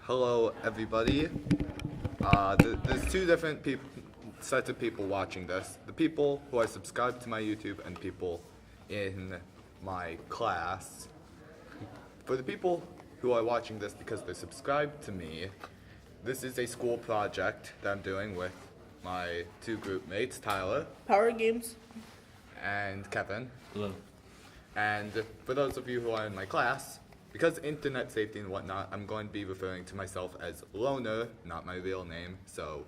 Hello, everybody. There's two different sets of people watching this. The people who are subscribed to my YouTube and people in my class. For the people who are watching this because they're subscribed to me, this is a school project that I'm doing with my two group mates, Tyler Power Games. and Kevin. Hello. And for those of you who are in my class, because internet safety and whatnot, I'm going to be referring to myself as Loner, not my real name. So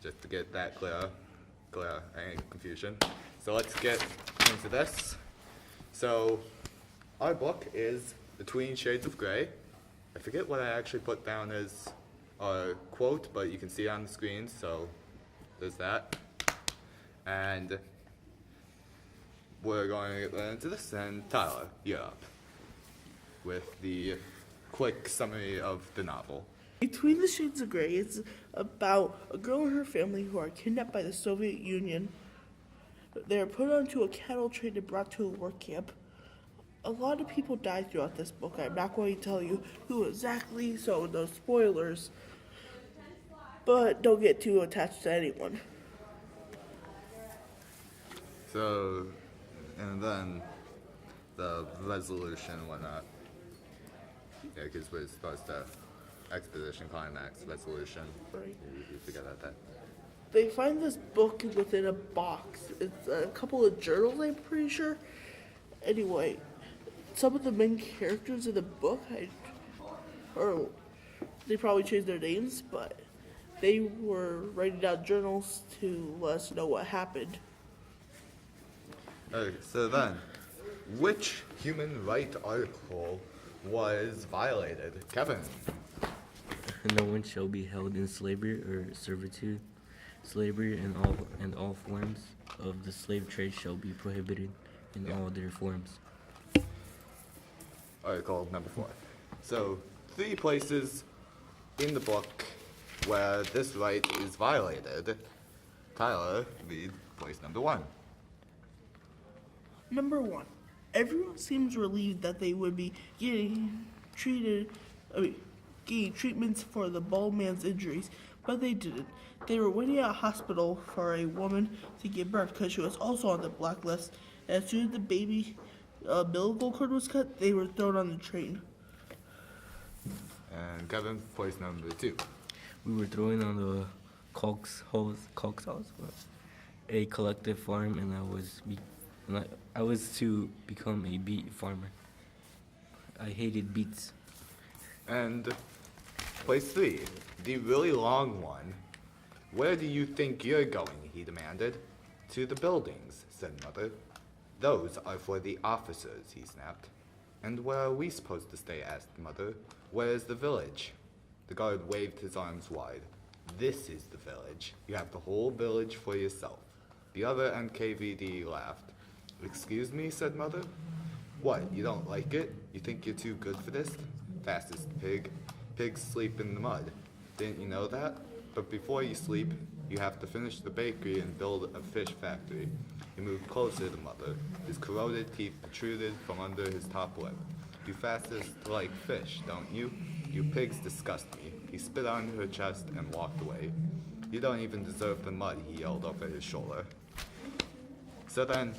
just to get that clear, any confusion. So let's get into this. So our book is Between Shades of Grey. I forget what I actually put down as a quote, but you can see it on the screen, so there's that. And we're going to get into this, and Tyler, you're up with the quick summary of the novel. Between the Shades of Grey is about a girl and her family who are kidnapped by the Soviet Union. They are put onto a cattle train and brought to a work camp. A lot of people die throughout this book. I'm not going to tell you who exactly, so no spoilers. But don't get too attached to anyone. So, and then the resolution and whatnot. Yeah, because we're supposed to exposition, climax, resolution. Right. You forget about that. They find this book within a box. It's a couple of journals, I'm pretty sure. Anyway, some of the main characters in the book, or they probably changed their names, but they were writing down journals to let us know what happened. Okay, so then, which human right article was violated? Kevin. No one shall be held in slavery or servitude. Slavery and all forms of the slave trade shall be prohibited in all their forms. Article number 4. So, 3 places in the book where this right is violated. Tyler, read place number 1. Number 1, everyone seems relieved that they would be getting treatments for the bald man's injuries, but they didn't. They were waiting at a hospital for a woman to give birth because she was also on the blacklist. As soon as the baby umbilical cord was cut, they were thrown on the train. And Kevin, place number 2. We were thrown on the Cox House, a collective farm, and I was to become a beet farmer. I hated beets. And place 3, the really long one. Where do you think you're going? He demanded. To the buildings, said Mother. Those are for the officers, he snapped. And where are we supposed to stay? Asked Mother. Where is the village? The guard waved his arms wide. This is the village. You have the whole village for yourself. The other NKVD laughed. Excuse me, said Mother. What, you don't like it? You think you're too good for this? Fastest pig. Pigs sleep in the mud. Didn't you know that? But before you sleep, you have to finish the bakery and build a fish factory. He moved closer to Mother. His corroded teeth protruded from under his top lip. You fastest like fish, don't you? You pigs disgust me. He spit on her chest and walked away. You don't even deserve the mud, he yelled over his shoulder. So then,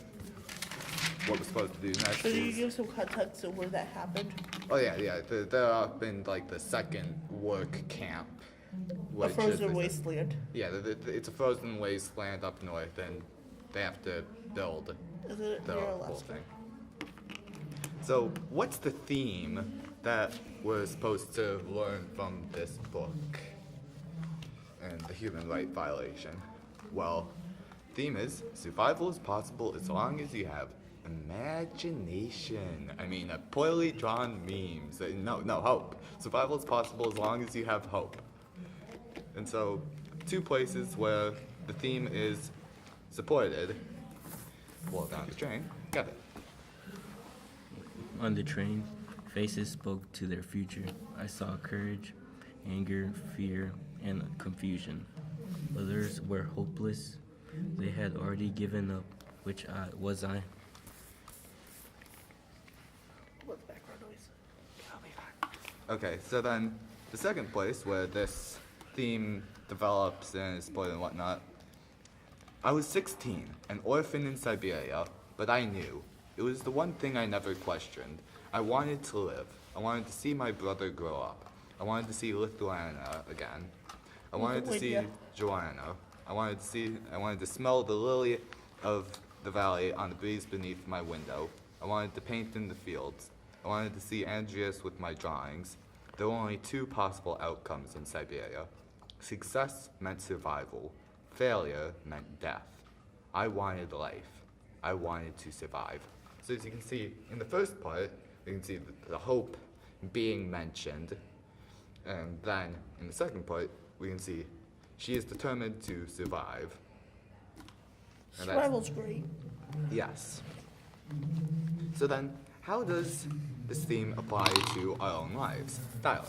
what we're supposed to do next So you is... give some context of where that happened? Oh yeah. They're up in like the second work camp. A which is- frozen wasteland. Yeah, it's a frozen wasteland up north, and they have to build Is it the near whole Alaska? thing. So, what's the theme that we're supposed to learn from this book and the human right violation? Well, theme is survival is possible as long as you have imagination. I mean, poorly drawn memes. No, hope. Survival is possible as long as you have hope. And so, 2 places where the theme is supported. Well, down the train. Got it. On the train, faces spoke to their future. I saw courage, anger, fear, and confusion. Others were hopeless. They had already given up, which was I. What's background noise? Okay, so then the second place where this theme develops and is explored and whatnot. I was 16, an orphan in Siberia, but I knew. It was the one thing I never questioned. I wanted to live. I wanted to see my brother grow up. I wanted to see Lithuania again. I wanted to see Lithuania. Joanna. I wanted to smell the lily of the valley on the breeze beneath my window. I wanted to paint in the fields. I wanted to see Andreas with my drawings. There were only two possible outcomes in Siberia. Success meant survival. Failure meant death. I wanted life. I wanted to survive. So as you can see, in the first part, you can see the hope being mentioned. And then, in the second part, we can see she is determined to survive. And that's- Survival's great. Yes. So then, how does this theme apply to our own lives? Tyler.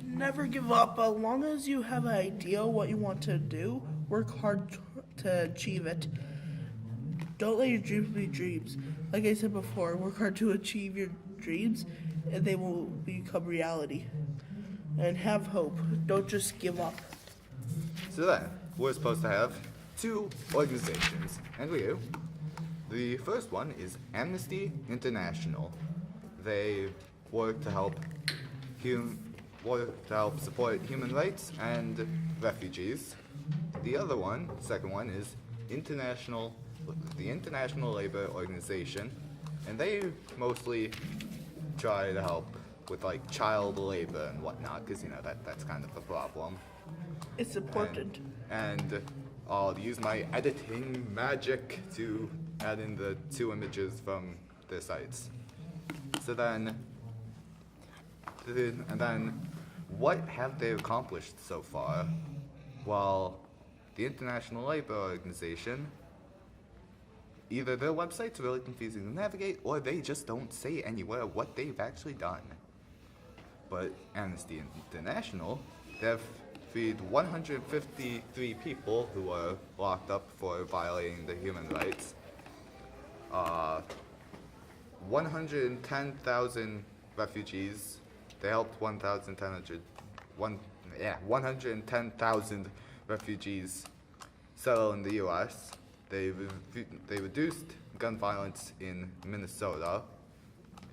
Never give up. As long as you have an idea what you want to do, work hard to achieve it. Don't let your dreams be dreams. Like I said before, work hard to achieve your dreams, and they will become reality. And have hope. Don't just give up. So then, we're supposed to have two organizations, and we do. The first one is Amnesty International. They work to help support human rights and refugees. The other one, second one, is the International Labor Organization, and they mostly try to help with like child labor and whatnot, because that's kind of a problem. It's important. And I'll use my editing magic to add in the two images from their sites. So then, what have they accomplished so far? Well, the International Labor Organization, either their website's really confusing to navigate, or they just don't say anywhere what they've actually done. But Amnesty International, they've freed 153 people who were locked up for violating the human rights. 110,000 refugees. They helped 110,000 refugees settle in the U.S. They reduced gun violence in Minnesota.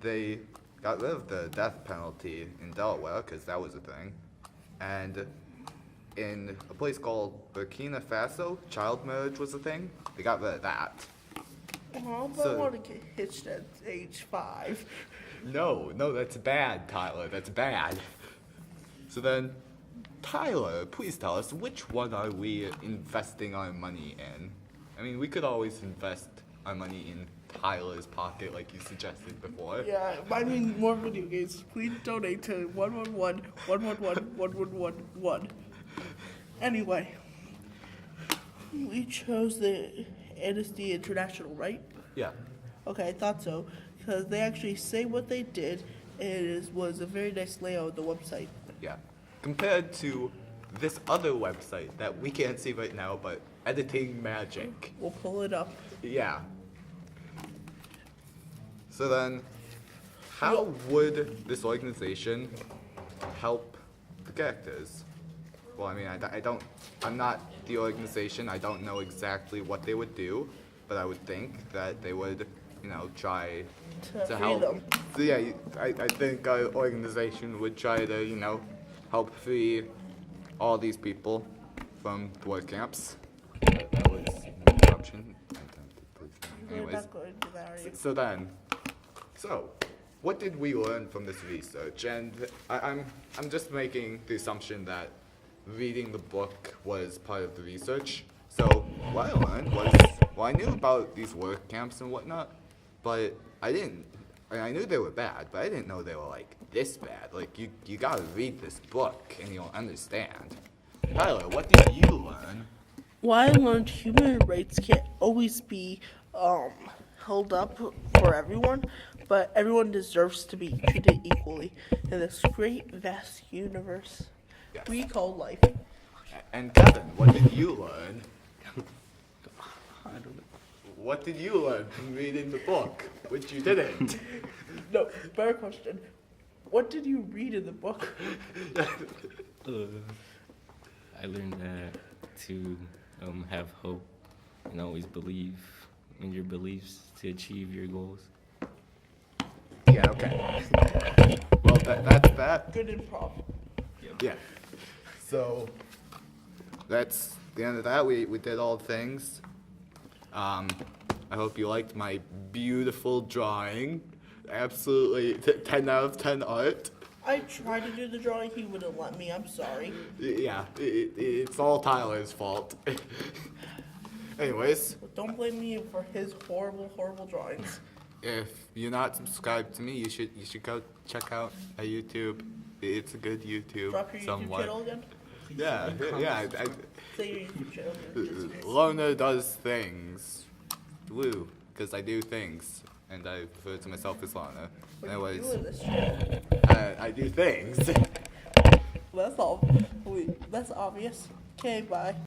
They got rid of the death penalty in Delaware, because that was a thing. And in a place called Burkina Faso, child marriage was a thing. They got rid of that. Oh, but So- I want to get hitched at age 5. No, that's bad, Tyler. That's bad. So then, Tyler, please tell us, which one are we investing our money in? I mean, we could always invest our money in Tyler's pocket, like you suggested before. Yeah, I mean more video games. Please donate to 111-111-1111. Anyway, we chose the Amnesty International, right? Yeah. Okay, I thought so, because they actually say what they did, and it was a very nice layout of the website. Yeah. Compared to this other website that we can't see right now, but Editing Magic. We'll pull it up. Yeah. So then, how would this organization help the characters? Well, I mean, I'm not the organization. I don't know exactly what they would do, but I would think that they would, try To to free help. them. So yeah, I think our organization would try to, help free all these people from the work camps. That was an interruption. We're Anyways. not going to that, are you? So, what did we learn from this research? And I'm just making the assumption that reading the book was part of the research. So what I learned was, I knew about these work camps and whatnot, but I knew they were bad, but I didn't know they were like this bad. Like you gotta read this book and you'll understand. Tyler, what did you learn? Well, I learned human rights can't always be held up for everyone, but everyone deserves to be treated equally in this great, vast universe Yes. we call life. And Kevin, what did you learn? I don't know. What did you learn from reading the book, which you didn't? No, better question. What did you read in the book? I learned that to have hope and always believe in your beliefs to achieve your goals. Yeah, okay. Well, that's that. Good improv. Yeah. So, that's the end of that. We did all things. I hope you liked my beautiful drawing. Absolutely 10 out of 10 art. I tried to do the drawing, he wouldn't let me. I'm sorry. Yeah, it's all Tyler's fault. Anyways, But don't blame me for his horrible, horrible drawings. if you're not subscribed to me, you should go check out my YouTube. It's a good YouTube. Drop your YouTube somewhat. channel again. Yeah. Say your YouTube channel again. Lona does things. Woo, because I do things, and I refer to myself as Lona. What do you do Anyways, in this channel? I do things. That's all. That's obvious. Okay, bye.